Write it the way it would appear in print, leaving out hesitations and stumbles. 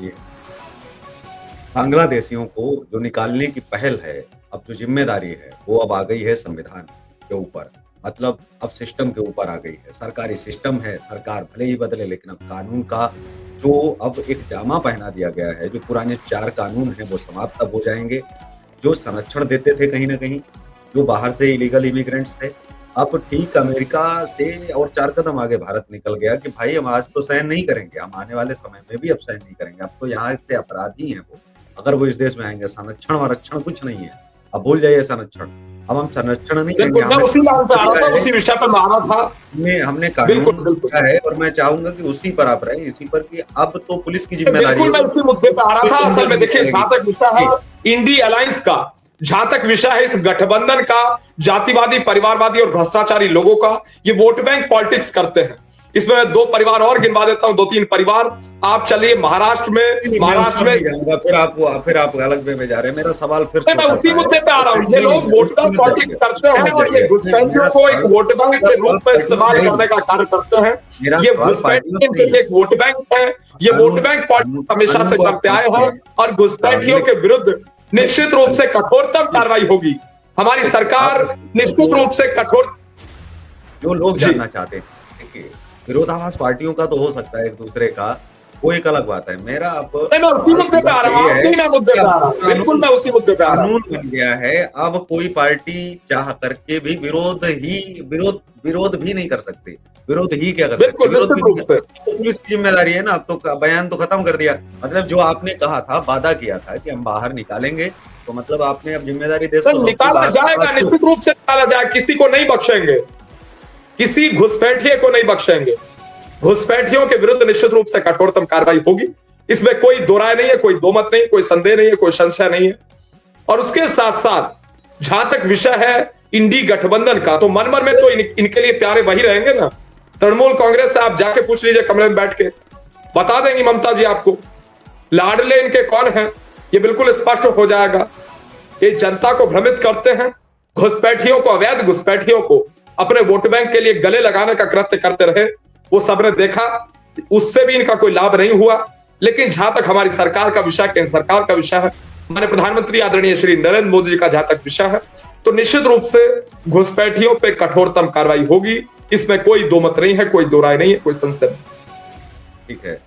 ये बांग्लादेशियों को जो निकालने की पहल है, अब जो ज़िम्मेदारी है, वो अब आ गई है संविधान के ऊपर। मतलब अब सिस्टम के ऊपर आ गई है। सरकारी सिस्टम है, सरकार भले ही बदले लेकिन अब कानून का जो अब एक जामा पहना दिया गया है, जो पुराने 4 कानून हैं वो समाप्त अब हो जाएँगे। जो संरक्षण देते थे कहीं न कहीं, जो बाहर से इलीगल इमिग्रेंट्स थे, अब ठीक अमेरिका से और 4 कदम आगे भारत निकल गया कि भाई हम आज तो सहन नहीं करेंगे, हम आने वाले समय में भी अब सहन नहीं करेंगे। अब तो यहाँ से अपराधी हैं वो, अगर वो इस देश में आएँगे, संरक्षण-वरक्षण कुछ नहीं है। अब भूल जाइए संरक्षण, अब हम संरक्षण नहीं देंगे। बिल्कुल, मैं उसी लाइन पे आ रहा था, उसी विषय पे मैं आ रहा था। हमने बिल्कुल, कानून बिल्कुल। किया है और मैं चाहूँगा कि उसी पर आप रहें, इसी पर कि अब तो पुलिस की ज़िम्मेदारी बिल्कुल, मैं उसी मुद्दे पे आ रहा था। असल में देखिए, जहाँ तक विषय है इंडी अलायंस का, जहां तक विषय है इस गठबंधन का, जातिवादी, परिवारवादी और भ्रष्टाचारी लोगों का, ये वोट बैंक पॉलिटिक्स करते हैं। इसमें मैं 2 परिवार और गिनवा देता हूं, 2-3 परिवार। आप चलिए महाराष्ट्र में फिर आप अलग वे में जा रहे हैं। मेरा सवाल फिर मैं उसी मुद्दे पे आ रहा हूँ। ये लोग वोट बैंक पॉलिटिक्स करते हैं और ये घुसपैठियों को एक वोट बैंक के रूप में इस्तेमाल करने का कार्य करते हैं। ये घुसपैठियों के लिए एक वोट बैंक है। ये वोट बैंक पॉलिटिक्स हमेशा से करते आए हैं और घुसपैठियों के विरुद्ध निश्चित रूप से कठोरतम कार्रवाई होगी। हमारी सरकार निश्चित रूप से कठोर जो लोग जानना चाहते हैं, देखिए विरोधाभास पार्टियों का तो हो सकता है एक दूसरे का, वो एक अलग बात है। मेरा अब मैं उसी मुद्दे पे आ रहा हूँ। बिल्कुल, मैं उसी मुद्दे पे आ रहा हूँ। कानून बन गया है, अब कोई पार्टी चाह करके भी विरोध भी नहीं कर सकती। विरोध ही क्या कर सकते? बिल्कुल, पुलिस की जिम्मेदारी है ना। अब तो बयान तो खत्म कर दिया। मतलब जो आपने कहा था, वादा किया था कि हम बाहर निकालेंगे, तो मतलब आपने अब जिम्मेदारी देश को निकाला जाएगा, निश्चित रूप से निकाला जाएगा। किसी को नहीं बख्शेंगे, किसी घुसपैठिए को नहीं बख्शेंगे। घुसपैठियों के विरुद्ध निश्चित रूप से कठोरतम कार्रवाई होगी। इसमें कोई दो राय नहीं है, कोई दो मत नहीं, कोई संदेह नहीं है, कोई संशय नहीं है। और उसके साथ साथ जहां तक विषय है इंडी गठबंधन का, तो मन में तो इनके लिए प्यारे वही रहेंगे ना। तृणमूल कांग्रेस से आप जाके पूछ लीजिए, कमरे में बैठ के बता देंगी ममता जी आपको लाडले इनके कौन है। ये बिल्कुल स्पष्ट हो जाएगा। ये जनता को भ्रमित करते हैं, घुसपैठियों को, अवैध घुसपैठियों को अपने वोट बैंक के लिए गले लगाने का कृत्य करते रहे। वो सबने देखा, उससे भी इनका कोई लाभ नहीं हुआ। लेकिन जहां तक हमारी सरकार का विषय, केंद्र सरकार का विषय है, हमारे प्रधानमंत्री आदरणीय श्री नरेंद्र मोदी जी का जहां तक विषय है, तो निश्चित रूप से घुसपैठियों पे कठोरतम कार्रवाई होगी। इसमें कोई दो मत नहीं है, कोई दो राय नहीं है, कोई संशय नहीं। ठीक है।